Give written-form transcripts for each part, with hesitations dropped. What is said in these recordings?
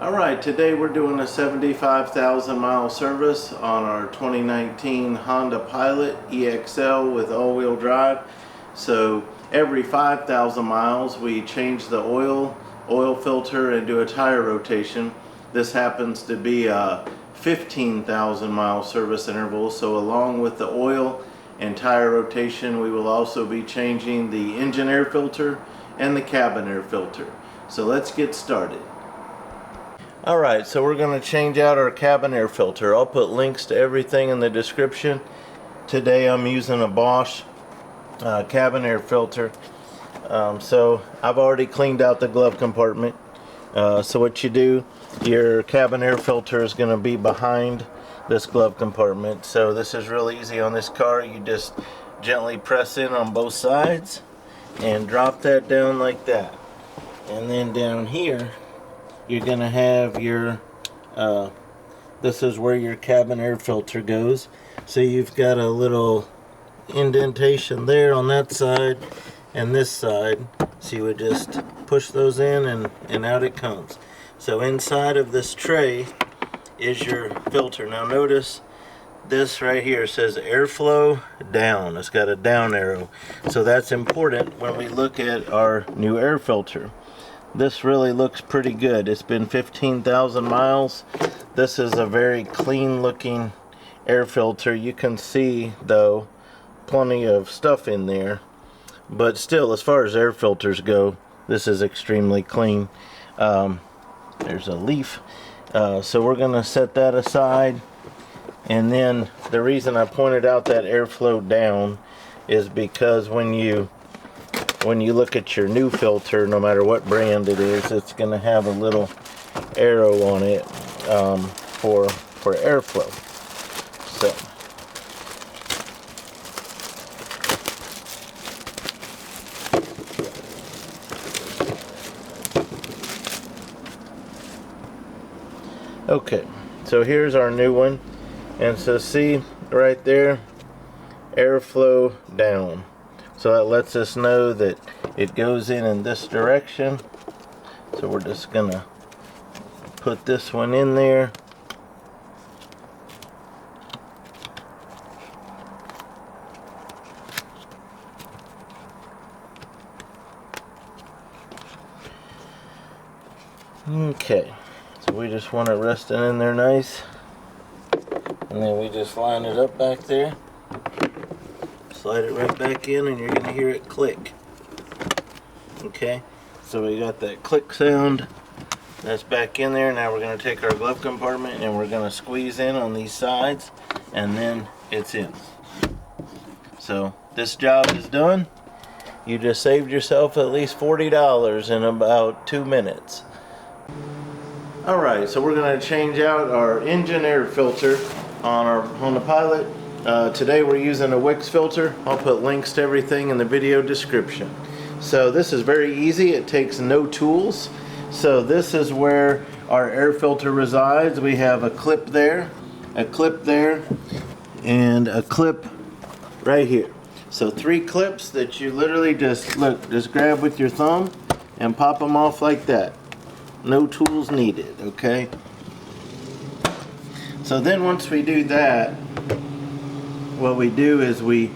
Alright, today we're doing a 75,000 mile service on our 2019 Honda Pilot EX-L with all-wheel drive. So every 5,000 miles we change the oil filter and do a tire rotation. This happens to be a 15,000 mile service interval, so along with the oil and tire rotation we will also be changing the engine air filter and the cabin air filter. So let's get started. Alright, so we're going to change out our cabin air filter. I'll put links to everything in the description. Today I'm using a Bosch cabin air filter. So I've already cleaned out the glove compartment. So what you do, your cabin air filter is going to be behind this glove compartment. So this is really easy on this car. You just gently press in on both sides and drop that down like that. And then down here you're going to have your, this is where your cabin air filter goes. So you've got a little indentation there on that side and this side. So you would just push those in and out it comes. So inside of this tray is your filter. Now notice this right here says airflow down. It's got a down arrow. So that's important when we look at our new air filter. This really looks pretty good. It's been 15,000 miles. This is a very clean looking air filter. You can see though plenty of stuff in there, but still, as far as air filters go, this is extremely clean. There's a leaf, so we're gonna set that aside. And then the reason I pointed out that airflow down is because when you look at your new filter, no matter what brand it is, it's going to have a little arrow on it for airflow. So okay, so here's our new one, and so see right there, airflow down. So that lets us know that it goes in this direction. So we're just gonna put this one in there. Okay, so we just want it resting in there nice, and then we just line it up back there. Slide it right back in and you're going to hear it click. Okay, so we got that click sound. That's back in there. Now we're going to take our glove compartment and we're going to squeeze in on these sides, and then it's in. So this job is done. You just saved yourself at least $40 in about 2 minutes. Alright, so we're going to change out our engine air filter on our Honda Pilot. Today we're using a Wix filter. I'll put links to everything in the video description. So this is very easy. It takes no tools. So this is where our air filter resides. We have a clip there, and a clip right here. So 3 clips that you literally just grab with your thumb and pop them off like that. No tools needed, okay? So then once we do that, what we do is we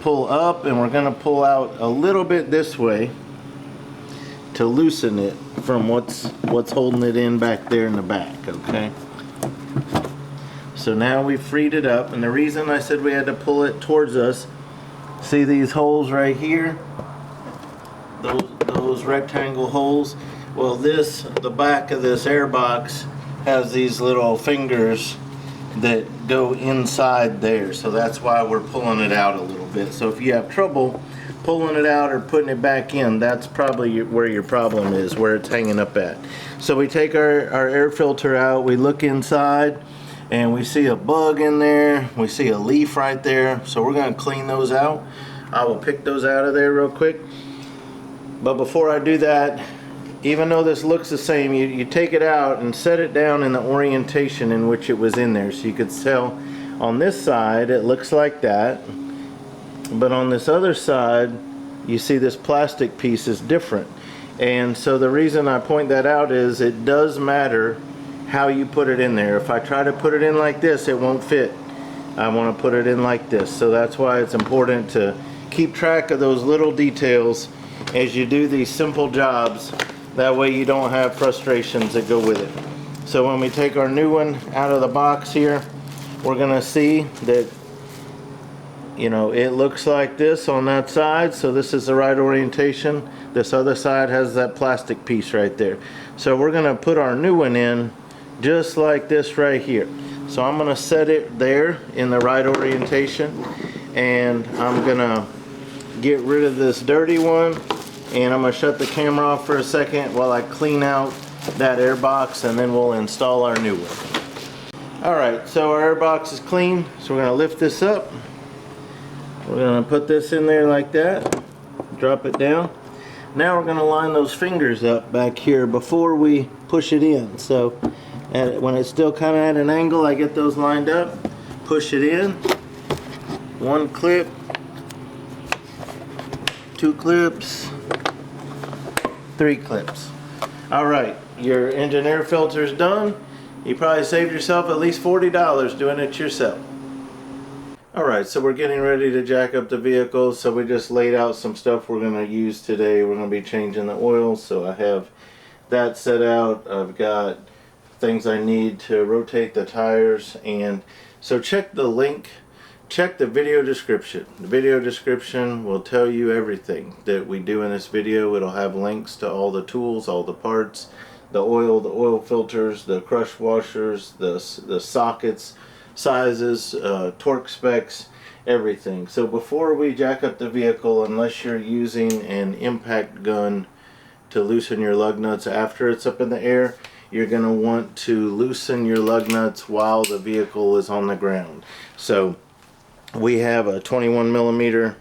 pull up, and we're going to pull out a little bit this way to loosen it from what's holding it in back there in the back, okay? So now we've freed it up, and the reason I said we had to pull it towards us, see these holes right here? Those rectangle holes? Well, the back of this air box has these little fingers that go inside there, so that's why we're pulling it out a little bit. So if you have trouble pulling it out or putting it back in, that's probably where your problem is, where it's hanging up at. So we take our air filter out, we look inside, and we see a bug in there, we see a leaf right there, so we're going to clean those out. I will pick those out of there real quick. But before I do that, even though this looks the same, you take it out and set it down in the orientation in which it was in there. So you could tell on this side it looks like that, but on this other side you see this plastic piece is different. And so the reason I point that out is it does matter how you put it in there. If I try to put it in like this, it won't fit. I want to put it in like this. So that's why it's important to keep track of those little details as you do these simple jobs. That way you don't have frustrations that go with it. So when we take our new one out of the box here, we're gonna see that, you know, it looks like this on that side. So this is the right orientation. This other side has that plastic piece right there. So we're gonna put our new one in just like this right here. So I'm gonna set it there in the right orientation, and I'm gonna get rid of this dirty one, and I'm gonna shut the camera off for a second while I clean out that air box, and then we'll install our new one. Alright, so our air box is clean, so we're gonna lift this up. We're gonna put this in there like that, drop it down. Now we're gonna line those fingers up back here before we push it in. So when it's still kind of at an angle, I get those lined up, push it in, one clip, two clips, three clips. Alright, your engine air filter is done. You probably saved yourself at least $40 doing it yourself. Alright, so we're getting ready to jack up the vehicle. So we just laid out some stuff we're going to use today. We're going to be changing the oil, so I have that set out. I've got things I need to rotate the tires, and so check the link, check the video description. The video description will tell you everything that we do in this video. It'll have links to all the tools, all the parts, the oil filters, the crush washers, the sockets, sizes, torque specs, everything. So before we jack up the vehicle, unless you're using an impact gun to loosen your lug nuts after it's up in the air, you're going to want to loosen your lug nuts while the vehicle is on the ground. So we have a 21 millimeter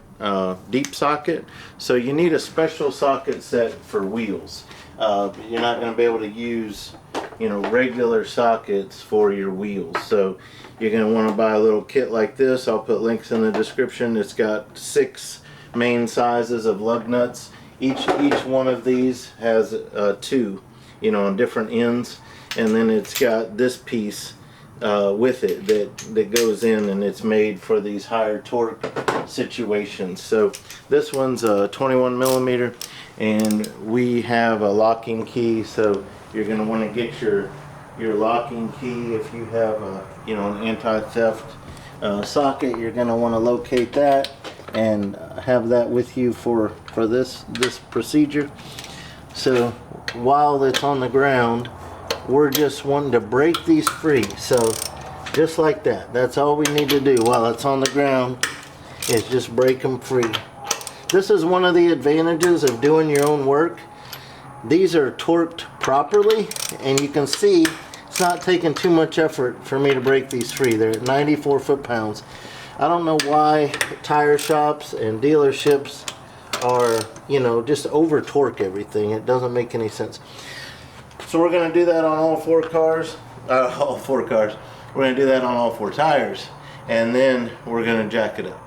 deep socket, so you need a special socket set for wheels. You're not going to be able to use, you know, regular sockets for your wheels. So you're going to want to buy a little kit like this. I'll put links in the description. It's got 6 main sizes of lug nuts. Each one of these has 2, you know, on different ends, and then it's got this piece with it that goes in, and it's made for these higher torque situations. So this one's a 21 millimeter, and we have a locking key. So you're going to want to get your locking key. If you have a, you know, an anti-theft socket, you're going to want to locate that and have that with you for this procedure. So while it's on the ground, we're just wanting to break these free. So just like that, that's all we need to do while it's on the ground, is just break them free. This is one of the advantages of doing your own work. These are torqued properly, and you can see it's not taking too much effort for me to break these free. They're at 94 foot-pounds. I don't know why tire shops and dealerships are, you know, just over torque everything. It doesn't make any sense. So we're going to do that on all 4 cars. All 4 cars. We're going to do that on all 4 tires, and then we're going to jack it up.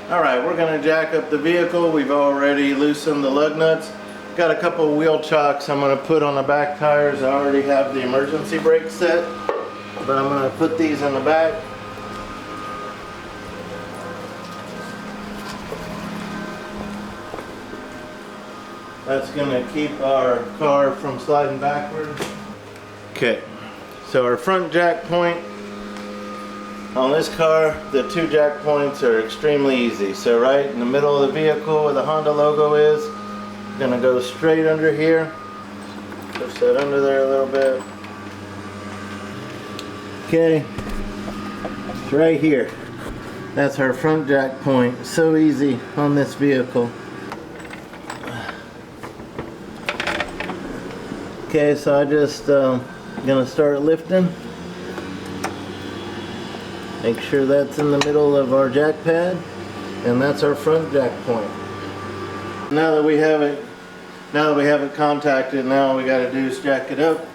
Alright, we're going to jack up the vehicle. We've already loosened the lug nuts. Got a couple of wheel chocks I'm going to put on the back tires. I already have the emergency brake set, but I'm going to put these in the back. That's going to keep our car from sliding backwards. Okay, so our front jack point on this car, the 2 jack points are extremely easy. So right in the middle of the vehicle where the Honda logo is, going to go straight under here. Push that under there a little bit. Okay, it's right here. That's our front jack point. So easy on this vehicle. Okay, so I just gonna start lifting. Make sure that's in the middle of our jack pad, and that's our front jack point. Now that we have it contacted, now all we got to do is jack it up.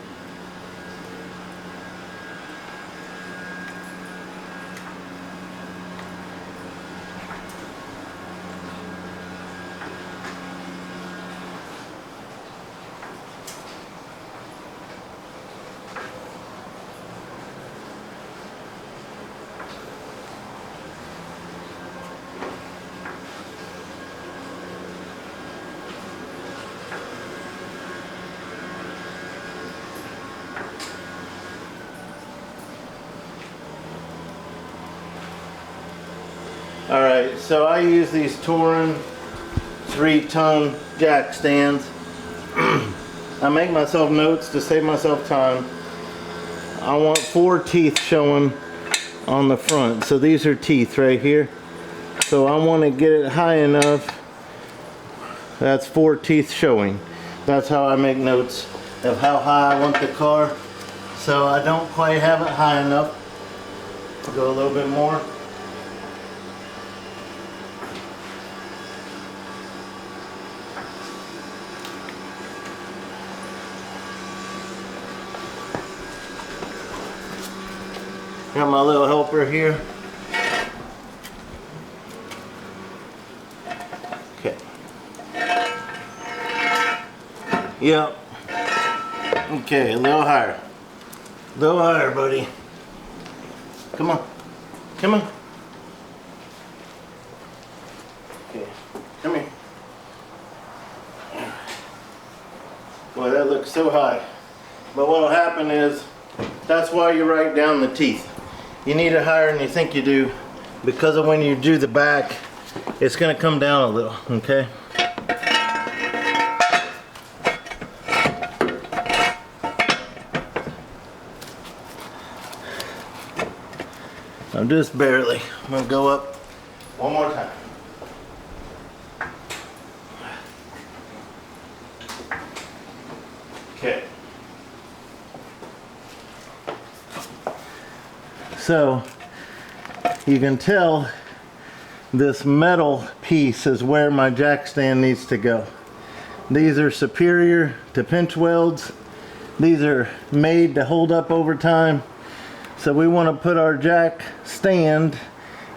Alright, so I use these Touring 3-ton jack stands. I make myself notes to save myself time. I want 4 teeth showing on the front. So these are teeth right here. So I want to get it high enough. That's 4 teeth showing. That's how I make notes of how high I want the car. So I don't quite have it high enough. I'll go a little bit more. Got my little helper here. Okay. Yep. Okay, a little higher. A little higher, buddy. Come on. Come on. Okay. Come here. Boy, that looks so high. But what will happen is, that's why you write down the teeth. You need it higher than you think you do, because of when you do the back, it's going to come down a little, okay? I'm just barely. I'm going to go up one more time. Okay. So you can tell this metal piece is where my jack stand needs to go. These are superior to pinch welds. These are made to hold up over time. So we want to put our jack stand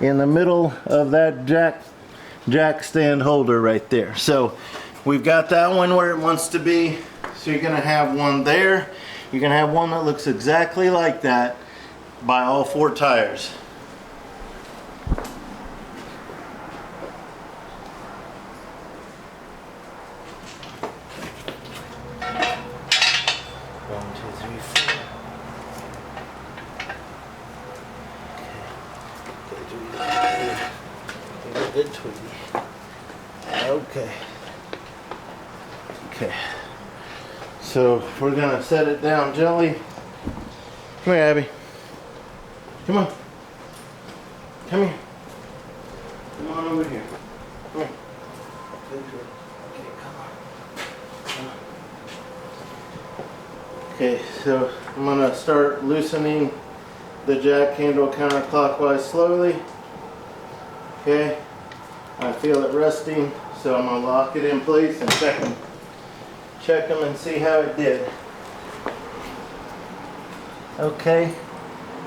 in the middle of that jack stand holder right there. So we've got that one where it wants to be. So you're going to have one there. You're going to have one that looks exactly like that by all 4 tires. One, two, three, 4. Okay. Good Tweety. Okay. Okay. So we're gonna set it down gently. Come here, Abby. Come on. Come here. Come on over here. Come here. Okay, come on. Okay, so I'm going to start loosening the jack handle counterclockwise slowly. Okay. I feel it resting, so I'm going to lock it in place and check them and see how it did. Okay.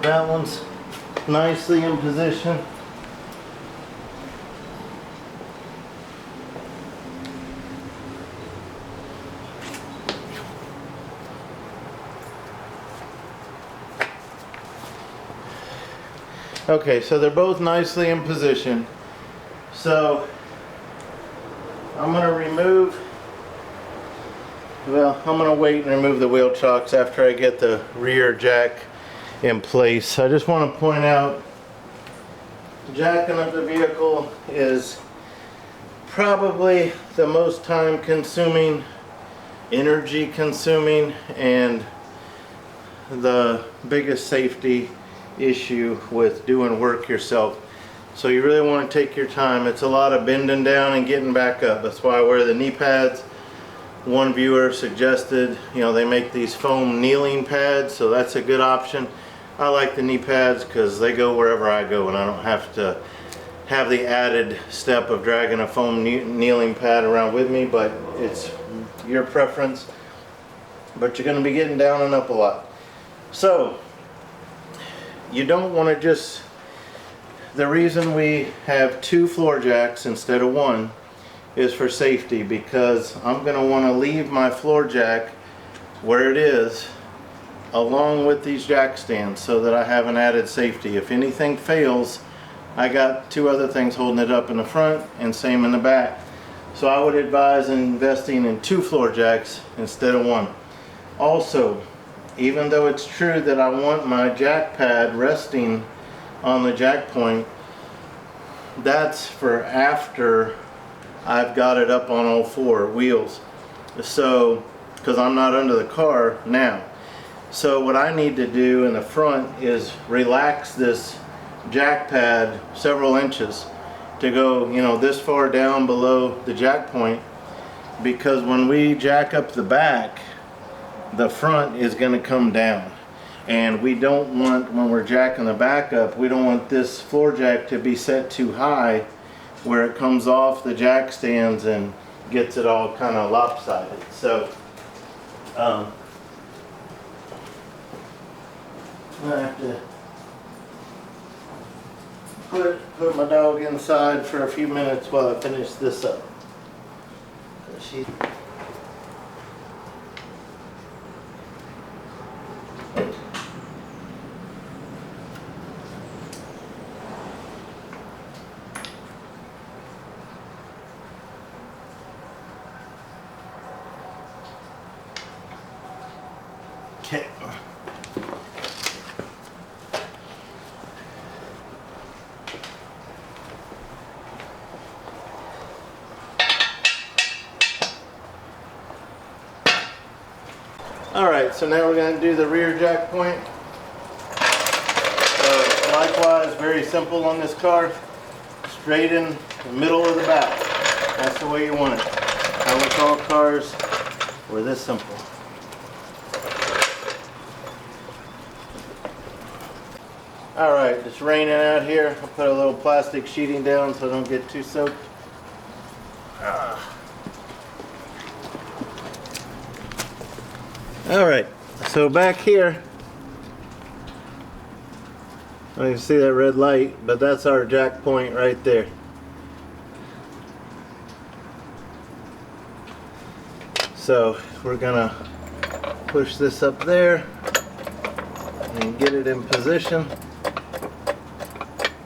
That one's nicely in position. Okay, so they're both nicely in position. So I'm going to remove, well, I'm going to wait and remove the wheel chocks after I get the rear jack in place. I just want to point out, jacking up the vehicle is probably the most time consuming, energy consuming, and the biggest safety issue with doing work yourself. So you really want to take your time. It's a lot of bending down and getting back up. That's why I wear the knee pads. One viewer suggested, they make these foam kneeling pads, so that's a good option. I like the knee pads because they go wherever I go and I don't have to have the added step of dragging a foam kneeling pad around with me, but it's your preference. But you're going to be getting down and up a lot. So you don't want to just, the reason we have 2 floor jacks instead of 1 is for safety, because I'm going to want to leave my floor jack where it is along with these jack stands so that I have an added safety. If anything fails, I got 2 other things holding it up in the front and same in the back. So I would advise investing in 2 floor jacks instead of 1. Also, even though it's true that I want my jack pad resting on the jack point, that's for after I've got it up on all four wheels. So, because I'm not under the car now. So what I need to do in the front is relax this jack pad several inches to go, you know, this far down below the jack point, because when we jack up the back, the front is going to come down. And we don't want, when we're jacking the back up, we don't want this floor jack to be set too high where it comes off the jack stands and gets it all kind of lopsided. So I have to put my dog inside for a few minutes while I finish this up. Okay. Alright, so now we're going to do the rear jack point. So likewise, very simple on this car. Straight in the middle of the back. That's the way you want it. I wish all cars were this simple. Alright, it's raining out here. I'll put a little plastic sheeting down so I don't get too soaked. Alright, so back here, you can see that red light, but that's our jack point right there. So we're gonna push this up there and get it in position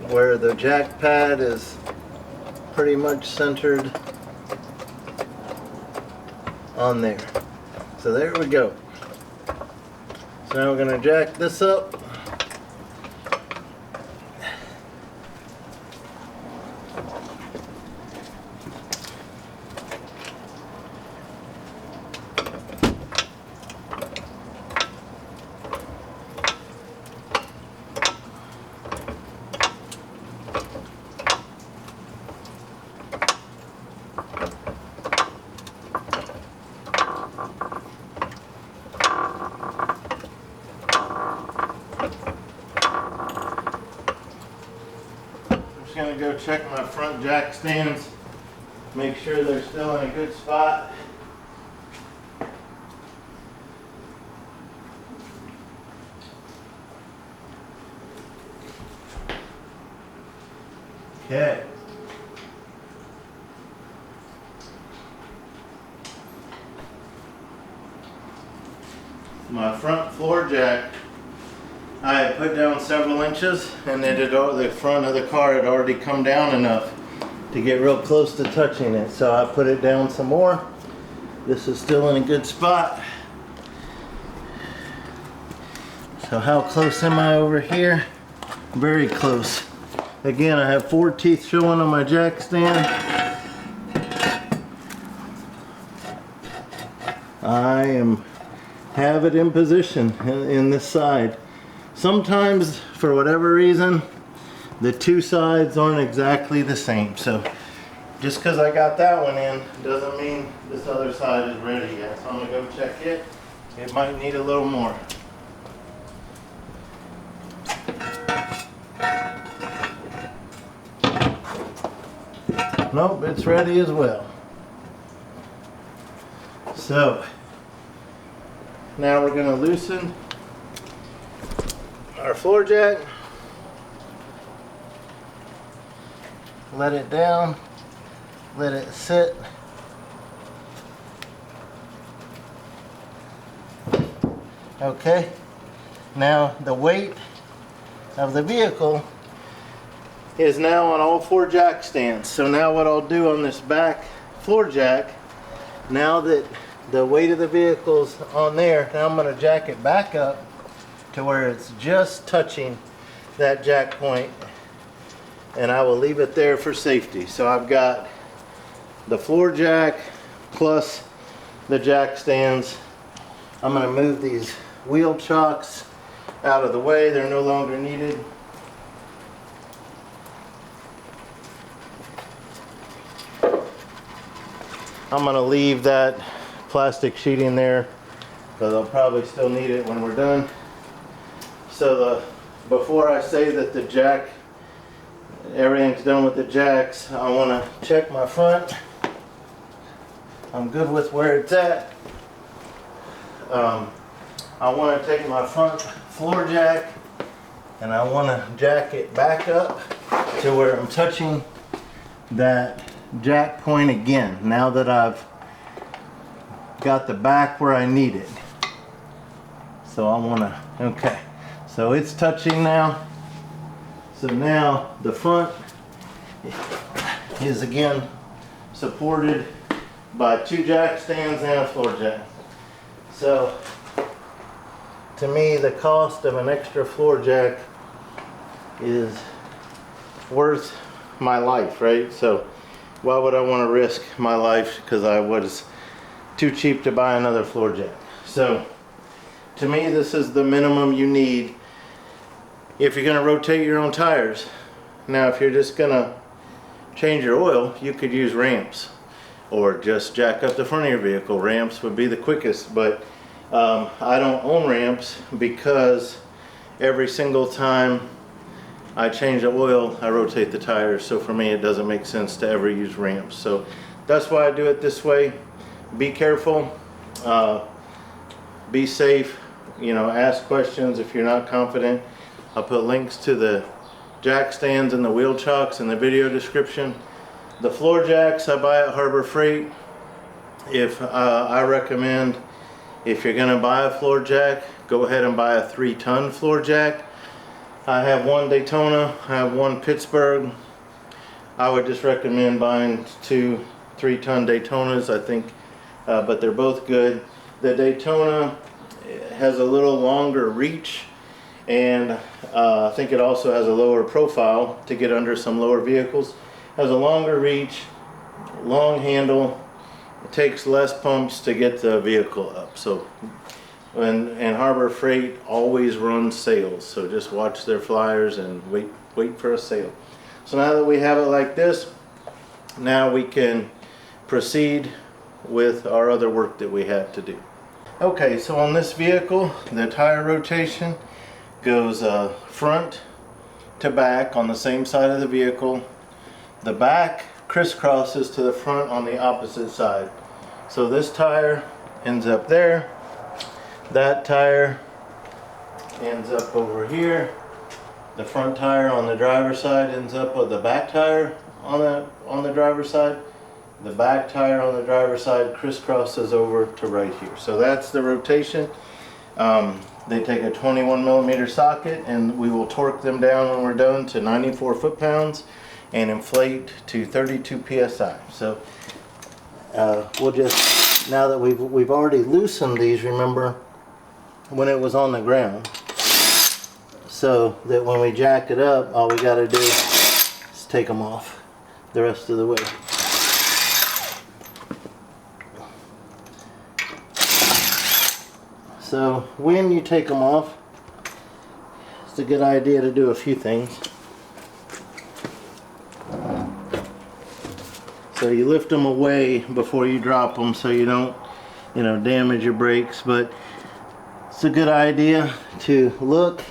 where the jack pad is pretty much centered on there. So there we go. So now we're going to jack this up. Going to go check my front jack stands, make sure they're still in a good spot. Okay. My front floor jack, I had put down several inches, and the front of the car had already come down enough to get real close to touching it. So I put it down some more. This is still in a good spot. So how close am I over here? Very close. Again, I have 4 teeth showing on my jack stand. I have it in position in this side. Sometimes, for whatever reason, the two sides aren't exactly the same. So just because I got that one in doesn't mean this other side is ready yet. So I'm going to go check it. It might need a little more. Nope, it's ready as well. So now we're going to loosen our floor jack, let it down, let it sit. Okay, now the weight of the vehicle is now on all 4 jack stands. So now what I'll do on this back floor jack, now that the weight of the vehicle's on there, now I'm going to jack it back up to where it's just touching that jack point and I will leave it there for safety. So I've got the floor jack plus the jack stands. I'm going to move these wheel chocks out of the way. They're no longer needed. I'm going to leave that plastic sheeting there because I'll probably still need it when we're done. So before I say that the jack, everything's done with the jacks, I want to check my front. I'm good with where it's at. I want to take my front floor jack and I want to jack it back up to where I'm touching that jack point again, now that I've got the back where I need it. So I want to, okay, so it's touching now. So now the front is again supported by 2 jack stands and a floor jack. So to me, the cost of an extra floor jack is worth my life, right? So why would I want to risk my life because I was too cheap to buy another floor jack? So to me, this is the minimum you need if you're going to rotate your own tires. Now if you're just going to change your oil, you could use ramps or just jack up the front of your vehicle. Ramps would be the quickest, but I don't own ramps because every single time I change the oil, I rotate the tires. So for me, it doesn't make sense to ever use ramps. So that's why I do it this way. Be careful, be safe, you know, ask questions if you're not confident. I'll put links to the jack stands and the wheel chocks in the video description. The floor jacks I buy at Harbor Freight. If I recommend, if you're going to buy a floor jack, go ahead and buy a 3-ton floor jack. I have one Daytona, I have one Pittsburgh. I would just recommend buying 2 3-ton Daytonas, I think, but they're both good. The Daytona has a little longer reach, and I think it also has a lower profile to get under some lower vehicles. Has a longer reach, long handle. It takes less pumps to get the vehicle up. So, and Harbor Freight always runs sales, so just watch their flyers and wait for a sale. So now that we have it like this, now we can proceed with our other work that we have to do. Okay, so on this vehicle, the tire rotation goes front to back on the same side of the vehicle. The back crisscrosses to the front on the opposite side. So this tire ends up there, that tire ends up over here, the front tire on the driver's side ends up with the back tire on the driver's side, the back tire on the driver's side crisscrosses over to right here. So that's the rotation. They take a 21mm socket, and we will torque them down when we're done to 94 foot-pounds and inflate to 32 psi. So we'll just, now that we've already loosened these, remember when it was on the ground, so that when we jack it up, all we got to do is take them off the rest of the way. So when you take them off, it's a good idea to do a few things. So you lift them away before you drop them so you don't, you know, damage your brakes. But it's a good idea to look,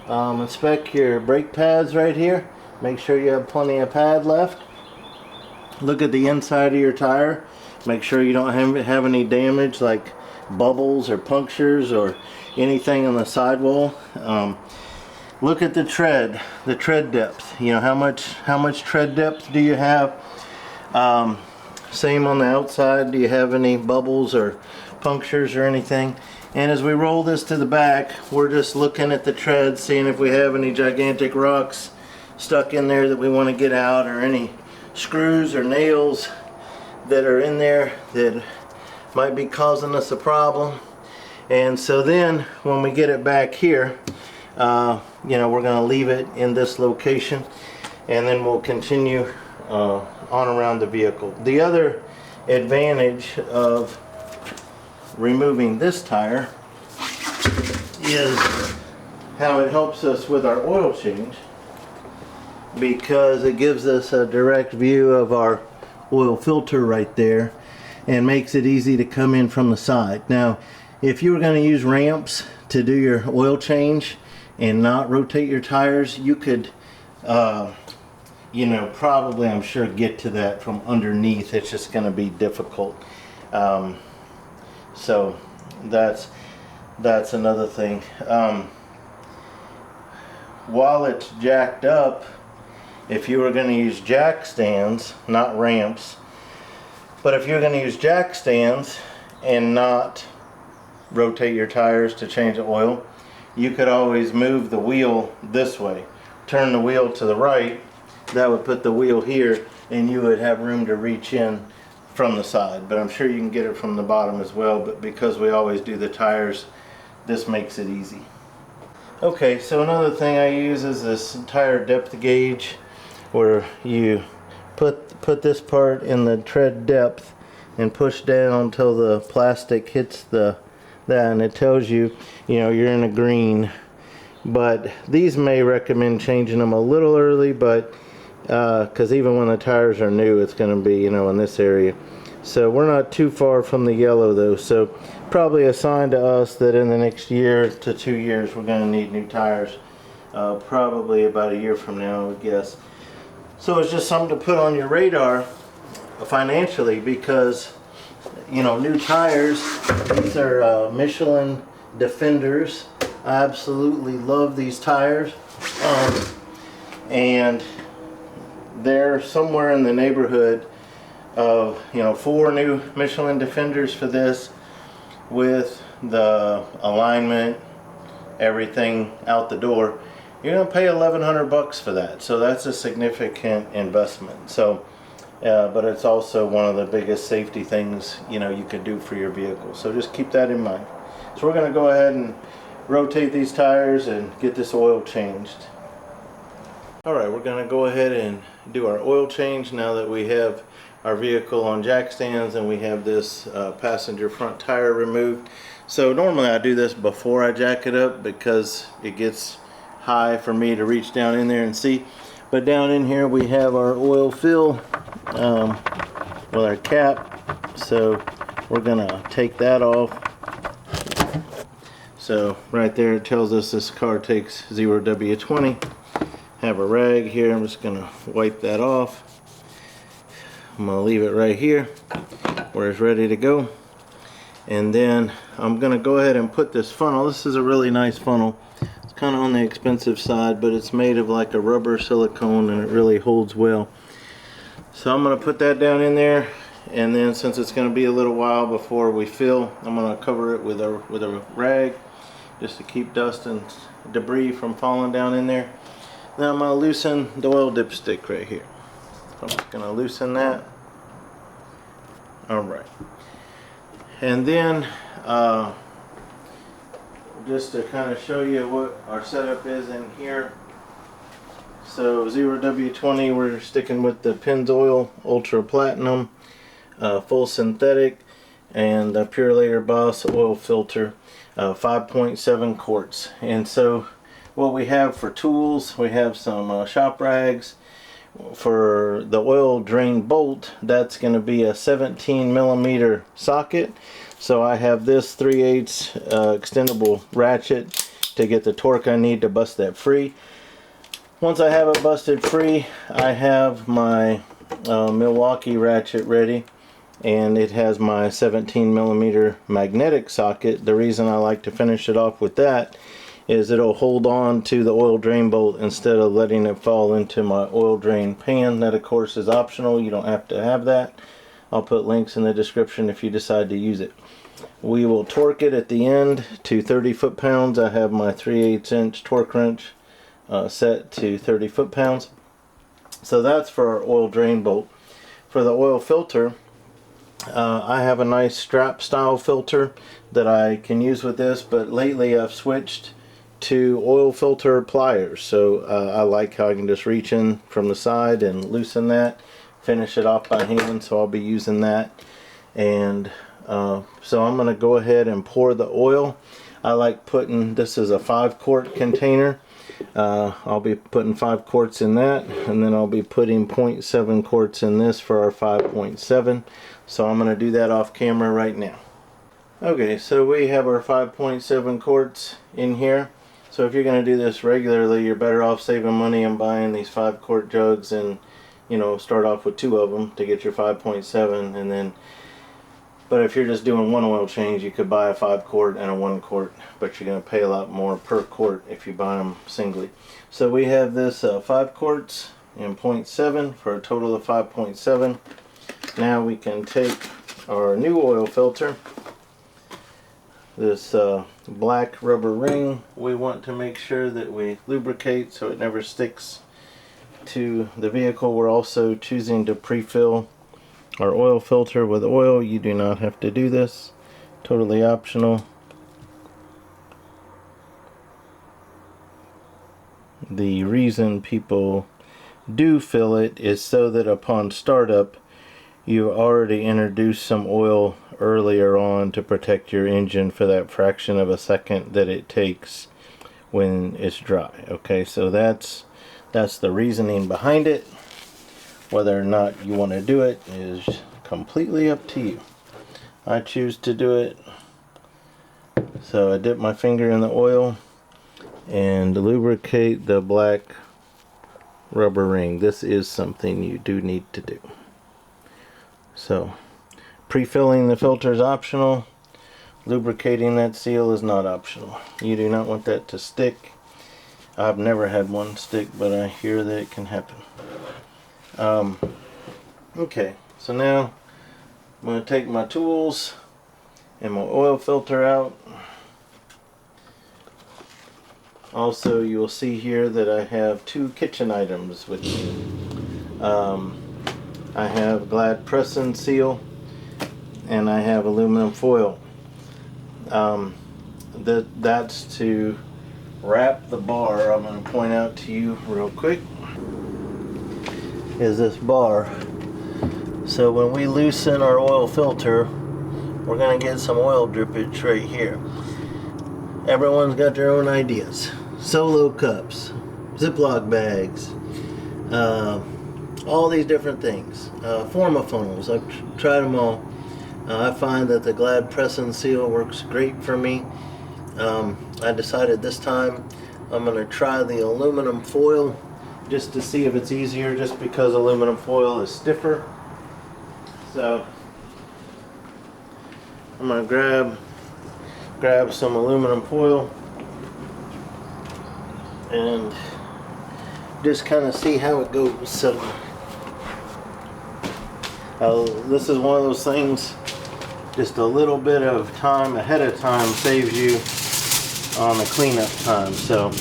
inspect your brake pads right here. Make sure you have plenty of pad left. Look at the inside of your tire. Make sure you don't have any damage like bubbles or punctures or anything on the sidewall. Look at the tread depth. You know, how much tread depth do you have? Same on the outside. Do you have any bubbles or punctures or anything? And as we roll this to the back, we're just looking at the tread, seeing if we have any gigantic rocks stuck in there that we want to get out, or any screws or nails that are in there that might be causing us a problem. And so then when we get it back here, you know, we're going to leave it in this location. and then we'll continue on around the vehicle. The other advantage of removing this tire is how it helps us with our oil change, because it gives us a direct view of our oil filter right there and makes it easy to come in from the side. Now, if you were going to use ramps to do your oil change and not rotate your tires, you could you know, probably, I'm sure, get to that from underneath. It's just going to be difficult. So that's another thing. While it's jacked up, if you were going to use jack stands, not ramps, but if you're going to use jack stands and not rotate your tires to change the oil, you could always move the wheel this way. Turn the wheel to the right. That would put the wheel here, and you would have room to reach in from the side. But I'm sure you can get it from the bottom as well, but because we always do the tires, this makes it easy. Okay, so another thing I use is this tire depth gauge, where you put this part in the tread depth and push down until the plastic hits that, and it tells you, you know, you're in a green. But these may recommend changing them a little early, but because even when the tires are new, it's going to be, you know, in this area. So we're not too far from the yellow though, so probably a sign to us that in the next year to 2 years we're going to need new tires. Probably about a year from now, I would guess. So it's just something to put on your radar financially, because, you know, new tires, these are Michelin Defenders. I absolutely love these tires, and they're somewhere in the neighborhood of, you know, 4 new Michelin Defenders for this, with the alignment, everything out the door. You're gonna pay $1,100 for that, so that's a significant investment. So but it's also one of the biggest safety things, you know, you could do for your vehicle, so just keep that in mind. So we're gonna go ahead and rotate these tires and get this oil changed. Alright, we're going to go ahead and do our oil change now that we have our vehicle on jack stands and we have this passenger front tire removed. So normally I do this before I jack it up because it gets high for me to reach down in there and see. But down in here we have our oil fill with our cap, so we're going to take that off. So right there it tells us this car takes 0W20. Have a rag here. I'm just going to wipe that off. I'm going to leave it right here where it's ready to go. And then I'm going to go ahead and put this funnel. This is a really nice funnel. It's kind of on the expensive side, but it's made of like a rubber silicone and it really holds well. So I'm going to put that down in there, and then since it's going to be a little while before we fill, I'm going to cover it with a rag just to keep dust and debris from falling down in there. Now I'm going to loosen the oil dipstick right here. So I'm just going to loosen that. Alright. And then just to kind of show you what our setup is in here. So 0W20, we're sticking with the Pennzoil Ultra Platinum, full synthetic, and the Pure Layer Boss oil filter, 5.7 quarts. And so what we have for tools, we have some shop rags. For the oil drain bolt, that's going to be a 17mm socket. So I have this 3/8 extendable ratchet to get the torque I need to bust that free. Once I have it busted free, I have my Milwaukee ratchet ready, and it has my 17mm magnetic socket. The reason I like to finish it off with that is it'll hold on to the oil drain bolt instead of letting it fall into my oil drain pan. That of course is optional, you don't have to have that. I'll put links in the description if you decide to use it. We will torque it at the end to 30 foot-pounds. I have my 3/8 inch torque wrench set to 30 foot-pounds. So that's for our oil drain bolt. For the oil filter, I have a nice strap style filter that I can use with this, but lately I've switched to oil filter pliers. So I like how I can just reach in from the side and loosen that, finish it off by hand, so I'll be using that. And so I'm going to go ahead and pour the oil. I like putting, this is a 5-quart container. I'll be putting 5 quarts in that, and then I'll be putting 0.7 quarts in this for our 5.7. So I'm going to do that off camera right now. Okay, so we have our 5.7 quarts in here. So if you're going to do this regularly, you're better off saving money and buying these 5-quart jugs, and you know, start off with 2 of them to get your 5.7, and then, but if you're just doing one oil change, you could buy a 5-quart and a 1-quart, but you're going to pay a lot more per quart if you buy them singly. So we have this 5 quarts and 0.7 for a total of 5.7. Now we can take our new oil filter, this black rubber ring. We want to make sure that we lubricate so it never sticks to the vehicle. We're also choosing to pre-fill our oil filter with oil. You do not have to do this, totally optional. The reason people do fill it is so that upon startup you already introduced some oil earlier on to protect your engine for that fraction of a second that it takes when it's dry. Okay, so that's the reasoning behind it. Whether or not you want to do it is completely up to you. I choose to do it. So I dip my finger in the oil and lubricate the black rubber ring. This is something you do need to do. So pre-filling the filter is optional. Lubricating that seal is not optional. You do not want that to stick. I've never had one stick, but I hear that it can happen. Okay, so now I'm going to take my tools and my oil filter out. Also, you'll see here that I have 2 kitchen items with me. I have Glad press and seal, and I have aluminum foil. That's to wrap the bar. I'm going to point out to you real quick is this bar. So when we loosen our oil filter, we're going to get some oil drippage right here. Everyone's got their own ideas. Solo cups, Ziploc bags, all these different things. Formafunnels, I've tried them all. I find that the Glad press and seal works great for me. I decided this time I'm going to try the aluminum foil just to see if it's easier, just because aluminum foil is stiffer. So I'm going to grab some aluminum foil and just kind of see how it goes. So this is one of those things, just a little bit of time ahead of time saves you on the cleanup time. So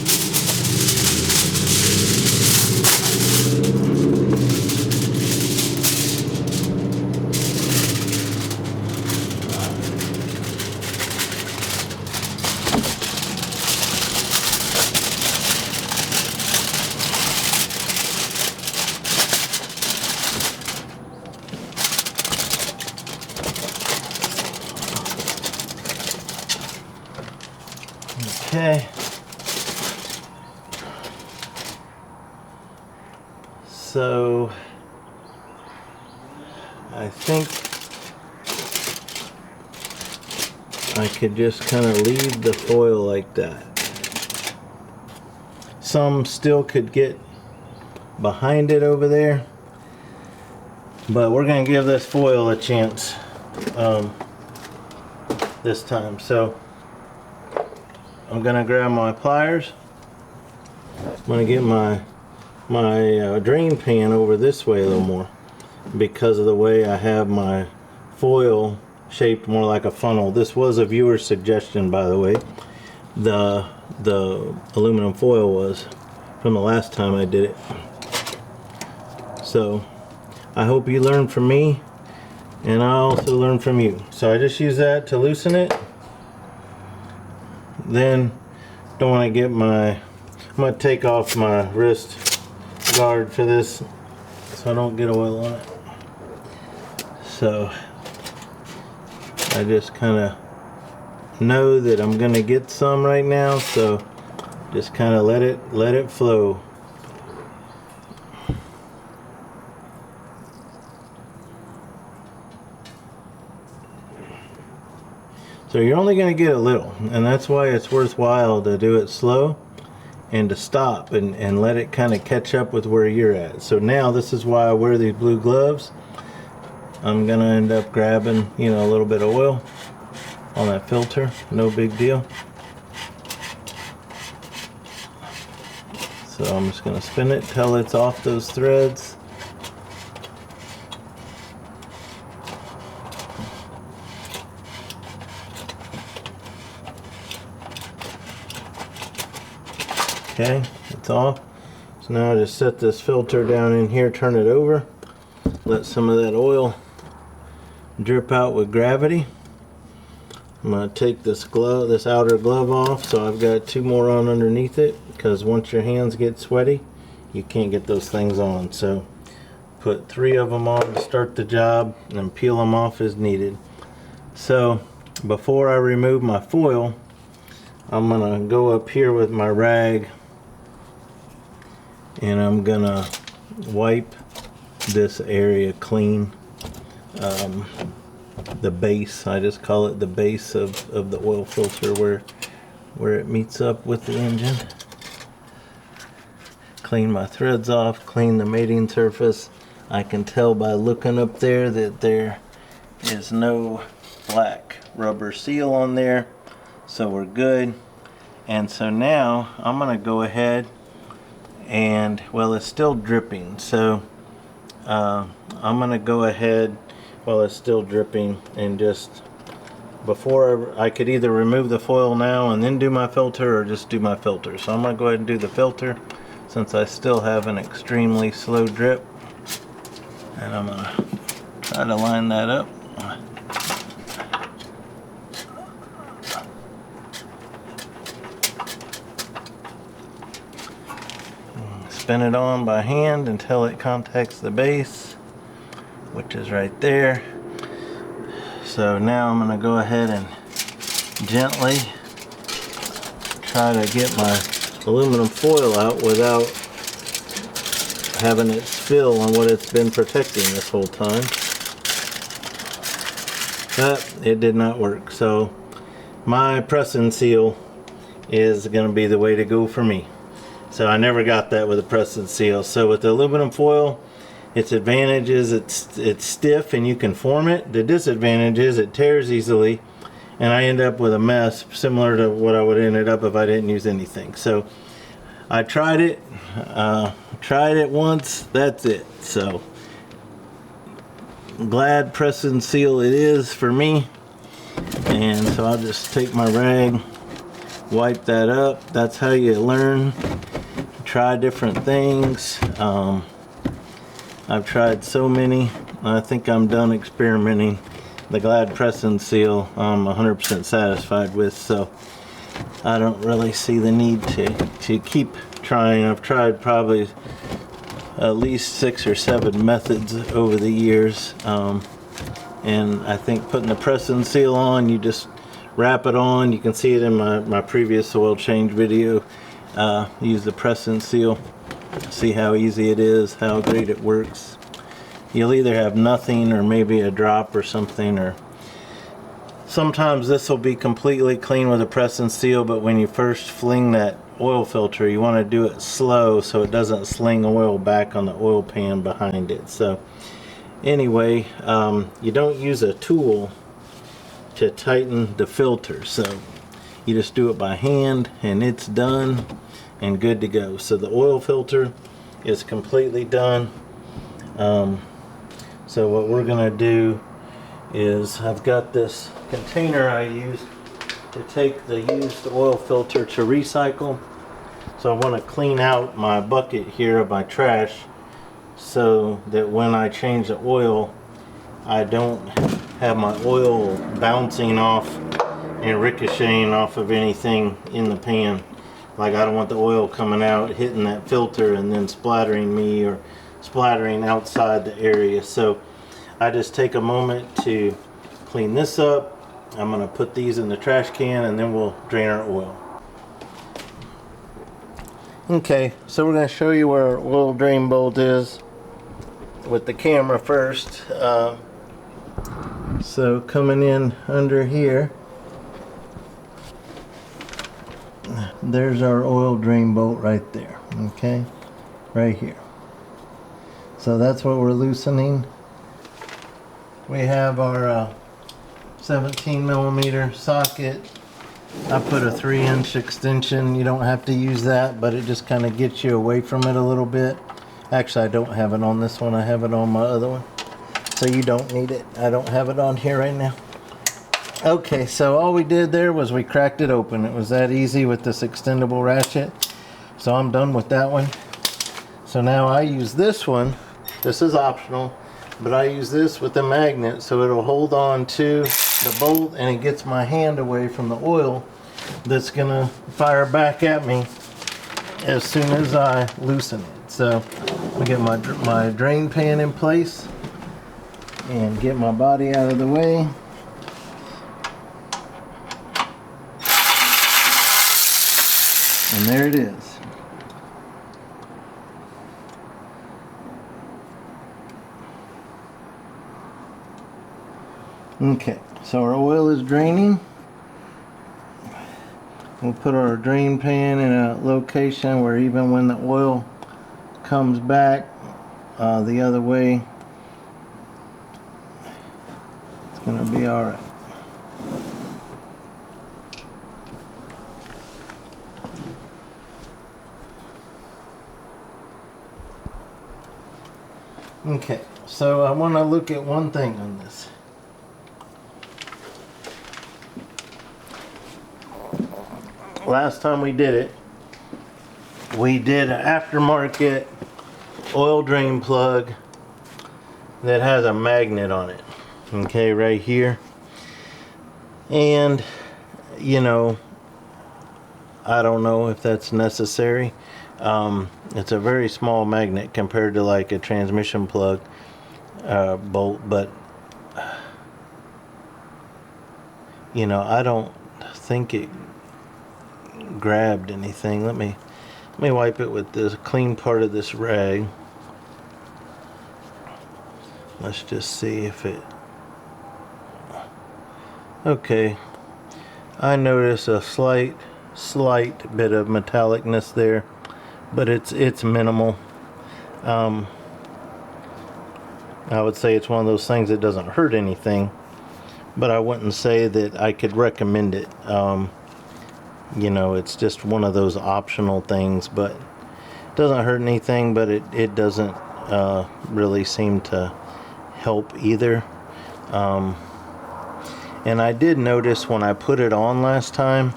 okay, so I think I could just kind of leave the foil like that. Some still could get behind it over there, but we're going to give this foil a chance this time. So I'm going to grab my pliers. I'm going to get my drain pan over this way a little more, because of the way I have my foil shaped more like a funnel. This was a viewer's suggestion, by the way. The aluminum foil was from the last time I did it. So I hope you learn from me, and I also learn from you. So I just use that to loosen it. Then don't want to get my, I'm going to take off my wrist guard for this so I don't get oil on it. So I just kind of know that I'm going to get some right now, so just kind of let it flow. So you're only going to get a little, and that's why it's worthwhile to do it slow and to stop and let it kind of catch up with where you're at. So now this is why I wear these blue gloves. I'm going to end up grabbing, you know, a little bit of oil on that filter. No big deal. So I'm just going to spin it till it's off those threads. Okay, it's off. So now I just set this filter down in here, turn it over, let some of that oil drip out with gravity. I'm going to take this glove, this outer glove off, so I've got 2 more on underneath it, because once your hands get sweaty, you can't get those things on. So put 3 of them on to start the job and peel them off as needed. So before I remove my foil, I'm going to go up here with my rag and I'm gonna wipe this area clean. The base, I just call it the base of the oil filter where it meets up with the engine. Clean my threads off, clean the mating surface. I can tell by looking up there that there is no black rubber seal on there, so we're good. And so now I'm gonna go ahead and, well, it's still dripping, so I'm gonna go ahead while it's still dripping and just, before I could either remove the foil now and then do my filter or just do my filter. So I'm gonna go ahead and do the filter since I still have an extremely slow drip, and I'm gonna try to line that up. Spin it on by hand until it contacts the base, which is right there. So now I'm going to go ahead and gently try to get my aluminum foil out without having it spill on what it's been protecting this whole time. But it did not work. So my press and seal is going to be the way to go for me. So I never got that with a press and seal. So with the aluminum foil, its advantage is it's stiff and you can form it. The disadvantage is it tears easily, and I end up with a mess similar to what I would have ended up if I didn't use anything. So I tried it once, that's it. So glad press and seal it is for me. And so I'll just take my rag, wipe that up. That's how you learn. Try different things. I've tried so many. I think I'm done experimenting. The Glad press and seal I'm 100% satisfied with, so I don't really see the need to keep trying. I've tried probably at least 6 or 7 methods over the years, and I think putting the press and seal on, you just wrap it on. You can see it in my previous oil change video. Use the press and seal, see how easy it is, how great it works. You'll either have nothing or maybe a drop or something, or sometimes this will be completely clean with a press and seal, but when you first fling that oil filter, you want to do it slow so it doesn't sling oil back on the oil pan behind it. So anyway, you don't use a tool to tighten the filter, so you just do it by hand and it's done and good to go. So the oil filter is completely done. So what we're gonna do is, I've got this container I used to take the used oil filter to recycle. So I want to clean out my bucket here of my trash so that when I change the oil, I don't have my oil bouncing off and ricocheting off of anything in the pan. Like, I don't want the oil coming out, hitting that filter and then splattering me or splattering outside the area. So I just take a moment to clean this up. I'm going to put these in the trash can and then we'll drain our oil. Okay, so we're going to show you where our oil drain bolt is with the camera first. So coming in under here, there's our oil drain bolt right there. Okay, right here. So that's what we're loosening. We have our 17 millimeter socket. I put a 3-inch extension. You don't have to use that, but it just kind of gets you away from it a little bit. Actually, I don't have it on this one. I have it on my other one. So you don't need it. I don't have it on here right now. Okay, so all we did there was we cracked it open. It was that easy with this extendable ratchet. So I'm done with that one. So now I use this one. This is optional, but I use this with the magnet so it'll hold on to the bolt and it gets my hand away from the oil that's gonna fire back at me as soon as I loosen it. So I get my drain pan in place and get my body out of the way. And there it is. Okay, so our oil is draining. We'll put our drain pan in a location where even when the oil comes back the other way, it's going to be alright. Okay, so I want to look at one thing on this. Last time we did it, we did an aftermarket oil drain plug that has a magnet on it. Okay, right here. And, you know, I don't know if that's necessary. It's a very small magnet compared to like a transmission plug bolt, but you know, I don't think it grabbed anything. Let me wipe it with this clean part of this rag. Let's just see if it. Okay, I notice a slight bit of metallicness there, but it's minimal. I would say it's one of those things that doesn't hurt anything, but I wouldn't say that I could recommend it. You know, it's just one of those optional things, but it doesn't hurt anything, but it doesn't really seem to help either. And I did notice when I put it on last time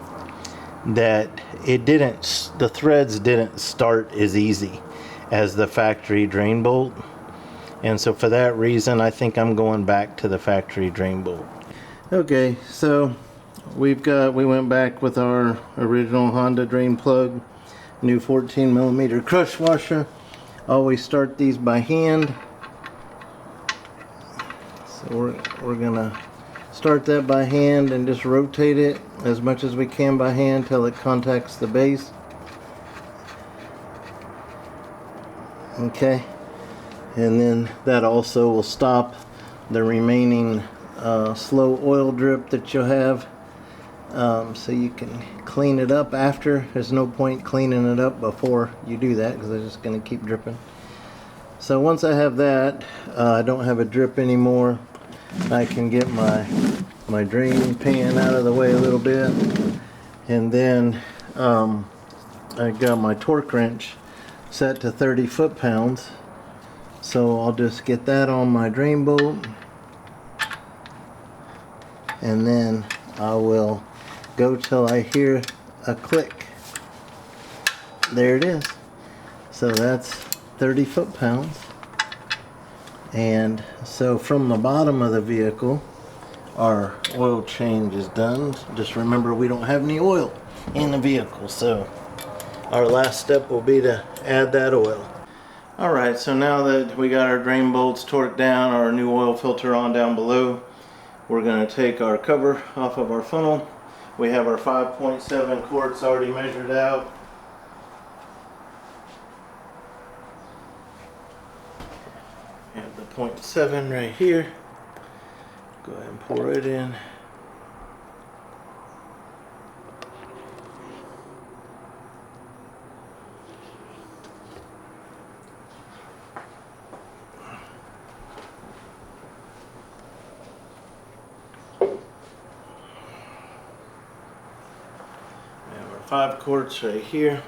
that the threads didn't start as easy as the factory drain bolt. And so for that reason, I think I'm going back to the factory drain bolt. Okay, so we went back with our original Honda drain plug, new 14 millimeter crush washer. Always start these by hand. So we're gonna start that by hand and just rotate it as much as we can by hand till it contacts the base. Okay, and then that also will stop the remaining slow oil drip that you'll have, so you can clean it up after. There's no point cleaning it up before you do that because it's just going to keep dripping. So once I have that, I don't have a drip anymore. I can get my drain pan out of the way a little bit, and then I got my torque wrench set to 30 foot-pounds, so I'll just get that on my drain bolt, and then I will go till I hear a click. There it is. So that's 30 foot-pounds. And so from the bottom of the vehicle, our oil change is done. Just remember, we don't have any oil in the vehicle, so our last step will be to add that oil. Alright, so now that we got our drain bolts torqued down, our new oil filter on down below, we're going to take our cover off of our funnel. We have our 5.7 quarts already measured out. We have the 0.7 right here. Go ahead and pour it in. We have our 5 quarts right here.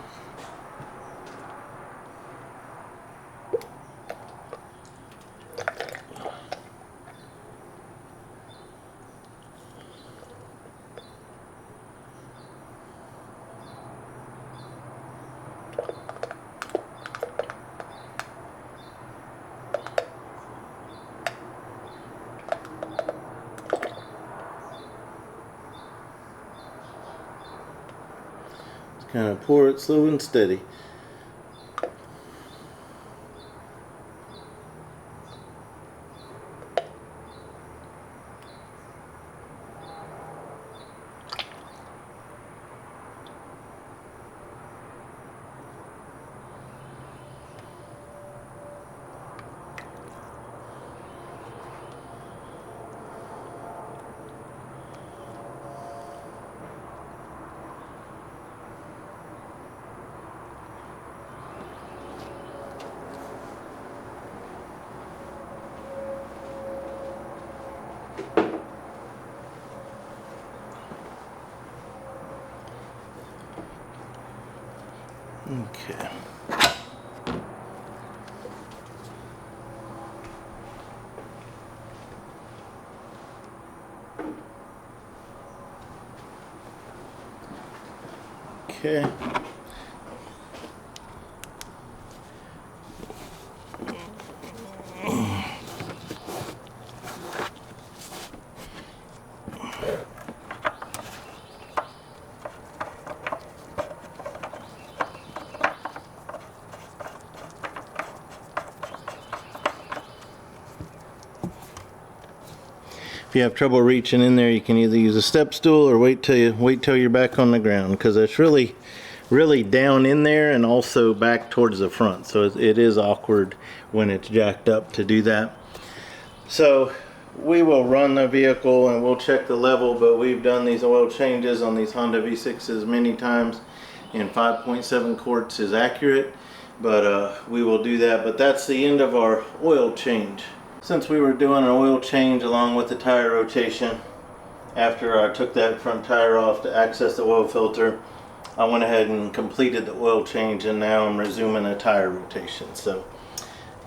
Kind of pour it slow and steady. Okay. Okay. If you have trouble reaching in there, you can either use a step stool or wait till you're back on the ground, because it's really down in there and also back towards the front, so it is awkward when it's jacked up to do that. So we will run the vehicle and we'll check the level, but we've done these oil changes on these Honda V6s many times, and 5.7 quarts is accurate, but we will do that. But that's the end of our oil change. Since we were doing an oil change along with the tire rotation, after I took that front tire off to access the oil filter, I went ahead and completed the oil change, and now I'm resuming a tire rotation. So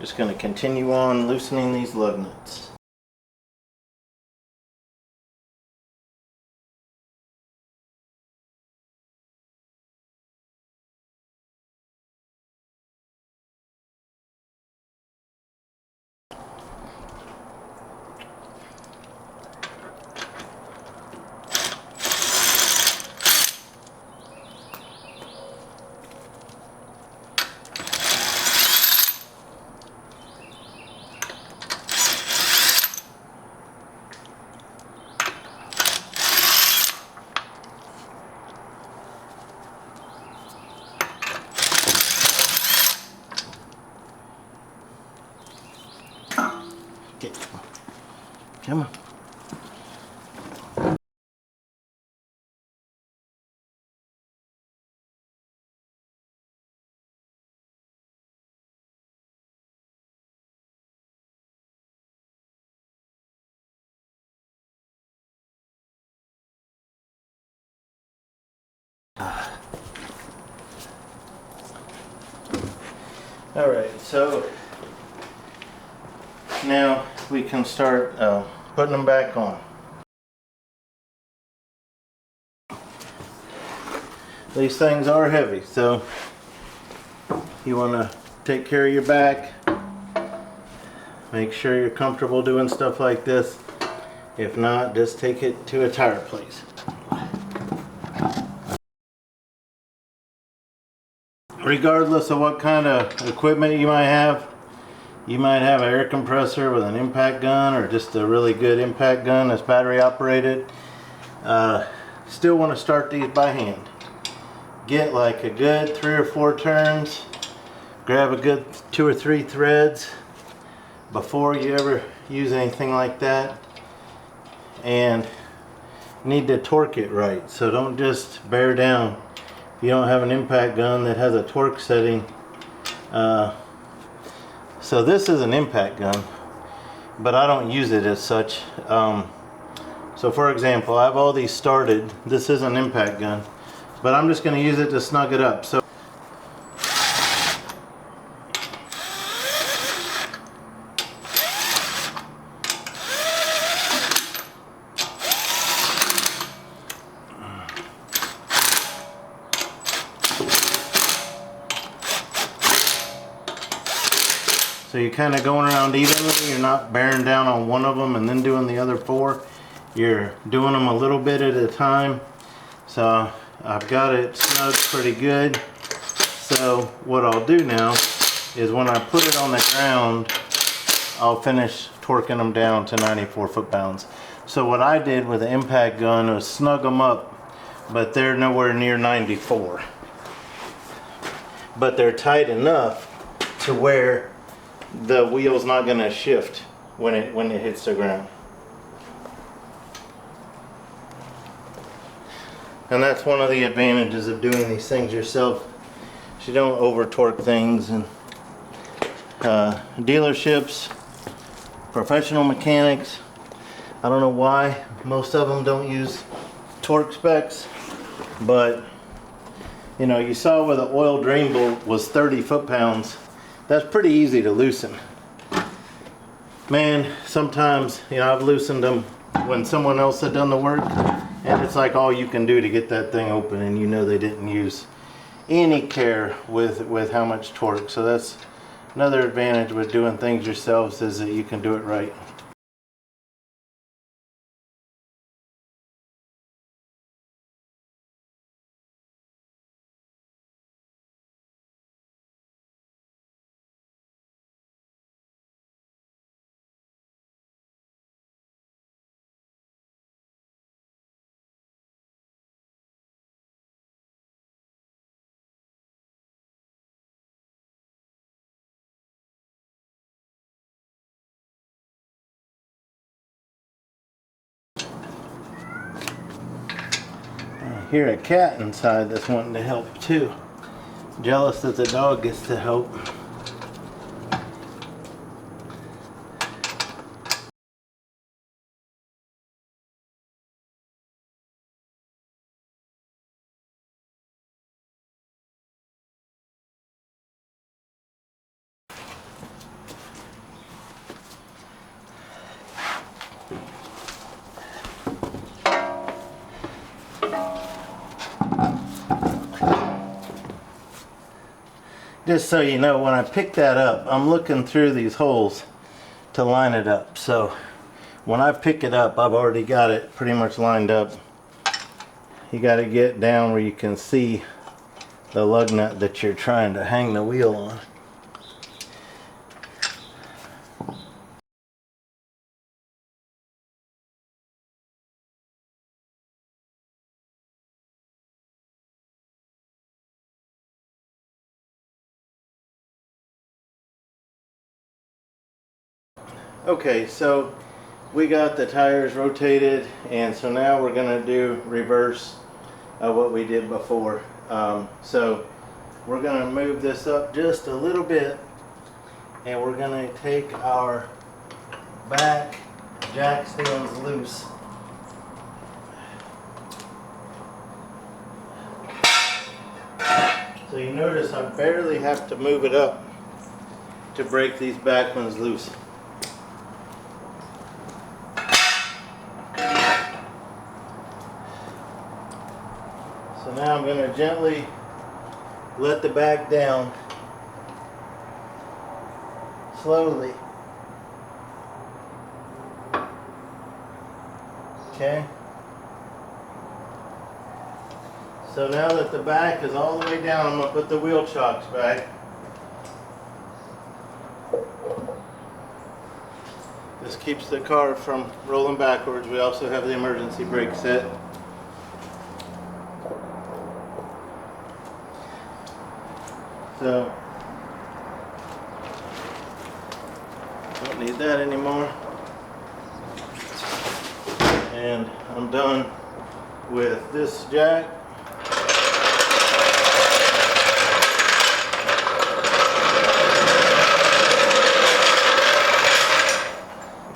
just going to continue on loosening these lug nuts. Okay, come on. All right, so now we can start putting them back on. These things are heavy, so you want to take care of your back. Make sure you're comfortable doing stuff like this. If not, just take it to a tire place. regardless of what kind of equipment you might have an air compressor with an impact gun, or just a really good impact gun that's battery operated. Still want to start these by hand. Get like a good 3 or 4 turns, grab a good 2 or 3 threads before you ever use anything like that, and need to torque it right. So don't just bear down if you don't have an impact gun that has a torque setting. So this is an impact gun, but I don't use it as such. So for example, I have all these started. This is an impact gun, but I'm just going to use it to snug it up. So you're kind of going around evenly. You're not bearing down on one of them and then doing the other 4. You're doing them a little bit at a time. So I've got it snug pretty good. So what I'll do now is when I put it on the ground, I'll finish torquing them down to 94 foot-pounds. So what I did with the impact gun was snug them up, but they're nowhere near 94. But they're tight enough to where the wheel's not going to shift when it hits the ground. And that's one of the advantages of doing these things yourself. You don't over torque things. And dealerships, professional mechanics, I don't know why most of them don't use torque specs, but you know, you saw where the oil drain bolt was 30 foot-pounds. That's pretty easy to loosen. Man, sometimes, you know, I've loosened them when someone else had done the work, and it's like all you can do to get that thing open, and you know they didn't use any care with how much torque. So that's another advantage with doing things yourselves, is that you can do it right. I hear a cat inside that's wanting to help too. Jealous that the dog gets to help. Just so you know, when I pick that up, I'm looking through these holes to line it up. So when I pick it up, I've already got it pretty much lined up. You got to get down where you can see the lug nut that you're trying to hang the wheel on. Okay, so we got the tires rotated, and so now we're going to do reverse of what we did before. So we're going to move this up just a little bit, and we're going to take our back jack stands loose. So you notice I barely have to move it up to break these back ones loose. So now I'm going to gently let the back down slowly. Okay. So now that the back is all the way down, I'm going to put the wheel chocks back. This keeps the car from rolling backwards. We also have the emergency brake set. So, don't need that anymore. And I'm done with this jack.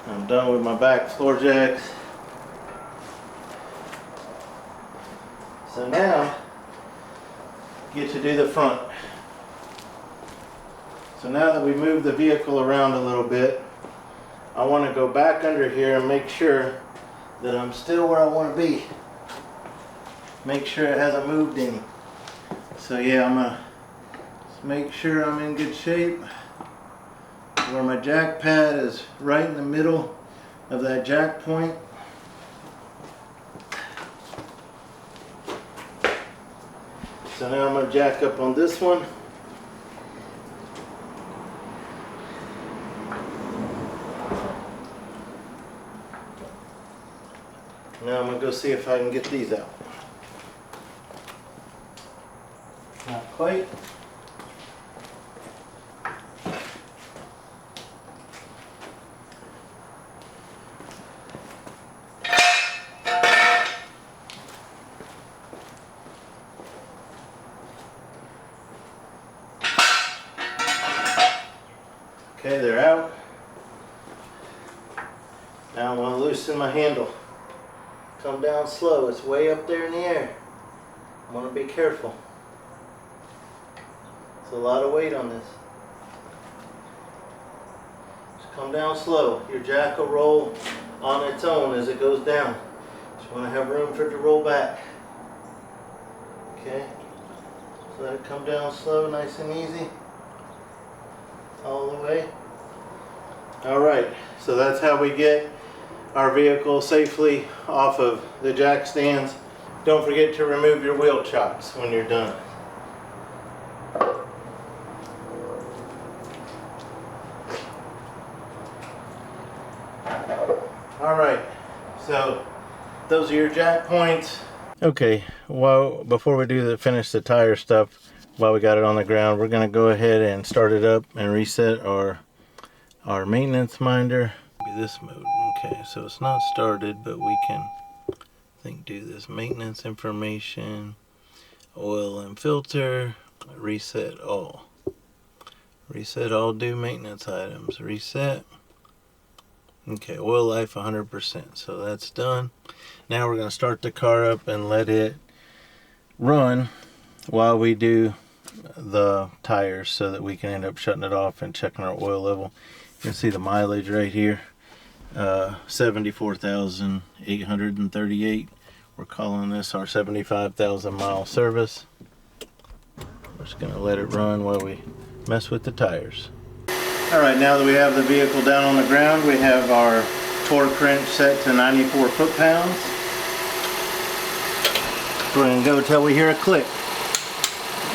I'm done with my back floor jacks. So now, get to do the front. So now that we moved the vehicle around a little bit, I want to go back under here and make sure that I'm still where I want to be. Make sure it hasn't moved any. So yeah, I'm gonna just make sure I'm in good shape. Where my jack pad is right in the middle of that jack point. So now I'm gonna jack up on this one. Now I'm going to go see if I can get these out. Not quite. Okay, they're out. Now I'm going to loosen my handle. Come down slow, it's way up there in the air. I want to be careful. It's a lot of weight on this. Just come down slow. Your jack will roll on its own as it goes down. Just want to have room for it to roll back. Okay? So let it come down slow, nice and easy. All the way. Alright, so that's how we get our vehicle safely off of the jack stands. Don't forget to remove your wheel chocks when you're done. Alright, so those are your jack points. Okay, well, before we do finish the tire stuff, while we got it on the ground, we're going to go ahead and start it up and reset our maintenance minder. This mode. Okay, so it's not started, but we can, I think, do this maintenance information, oil and filter, reset all. Reset all due maintenance items. Reset. Okay, oil life 100%. So that's done. Now we're going to start the car up and let it run while we do the tires so that we can end up shutting it off and checking our oil level. You can see the mileage right here. 74,838. We're calling this our 75,000 mile service. We're just going to let it run while we mess with the tires. Alright, now that we have the vehicle down on the ground, we have our torque wrench set to 94 foot-pounds. We're going to go till we hear a click.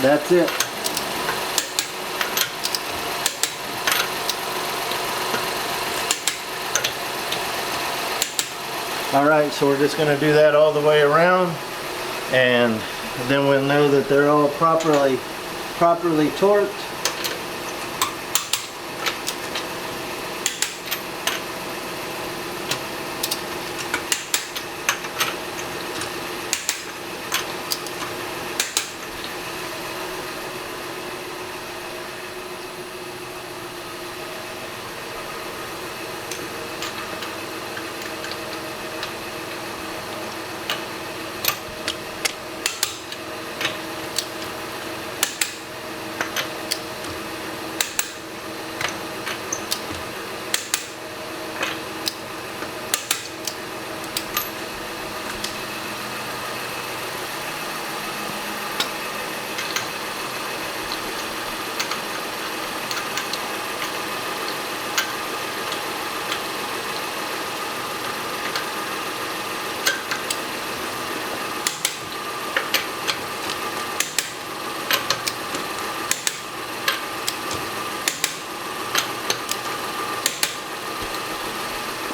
That's it. Alright, so we're just going to do that all the way around, and then we'll know that they're all properly torqued.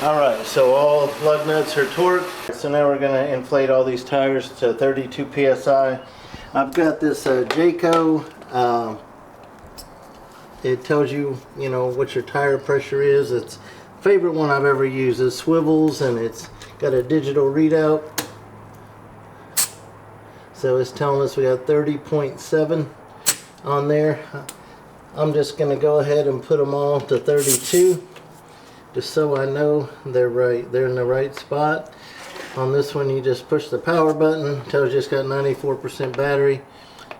Alright, so all lug nuts are torqued. So now we're going to inflate all these tires to 32 psi. I've got this Jayco. It tells you, you know, what your tire pressure is. It's favorite one I've ever used. It swivels and it's got a digital readout. So it's telling us we got 30.7 on there. I'm just going to go ahead and put them all to 32. Just so I know they're right. They're in the right spot. On this one, you just push the power button. It tells you it's got 94% battery.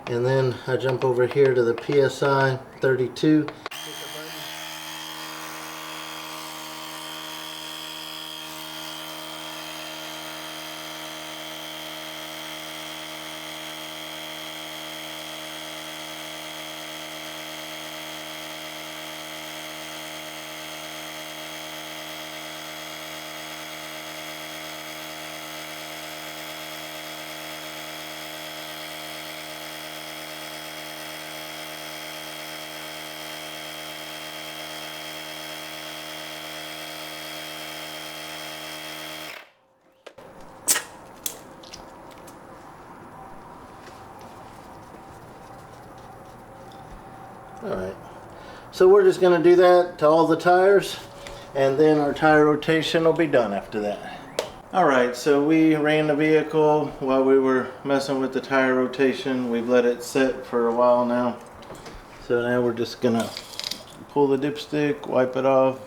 And then I jump over here to the PSI 32. Alright, so we're just going to do that to all the tires, and then our tire rotation will be done after that. Alright, so we ran the vehicle while we were messing with the tire rotation. We've let it sit for a while now. So now we're just going to pull the dipstick, wipe it off.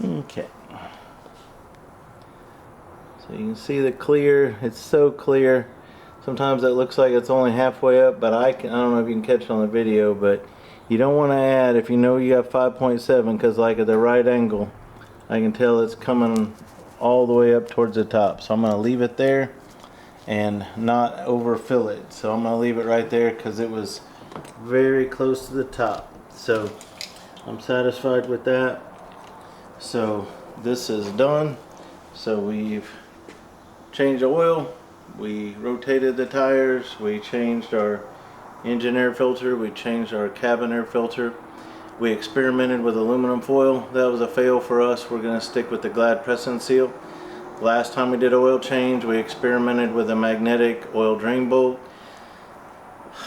Okay. So you can see the clear. It's so clear. Sometimes it looks like it's only halfway up, but I don't know if you can catch it on the video, but you don't want to add if you know you have 5.7, because like at the right angle I can tell it's coming all the way up towards the top. So I'm going to leave it there and not overfill it. So I'm going to leave it right there because it was very close to the top. So I'm satisfied with that. So this is done. So we've changed the oil, we rotated the tires, we changed our engine air filter, we changed our cabin air filter, we experimented with aluminum foil. That was a fail for us. We're going to stick with the Glad Press and Seal. Last time we did oil change, we experimented with a magnetic oil drain bolt.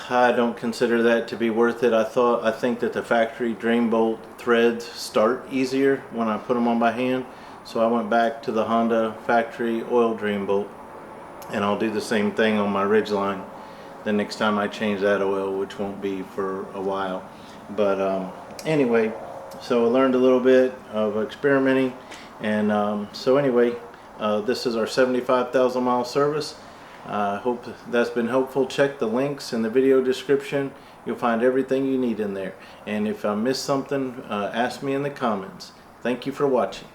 I don't consider that to be worth it. I think that the factory drain bolt threads start easier when I put them on by hand. So I went back to the Honda factory oil drain bolt, and I'll do the same thing on my Ridgeline the next time I change that oil, which won't be for a while. But anyway, so I learned a little bit of experimenting, and so anyway, this is our 75,000 mile service. I hope that's been helpful. Check the links in the video description. You'll find everything you need in there. And if I missed something, ask me in the comments. Thank you for watching.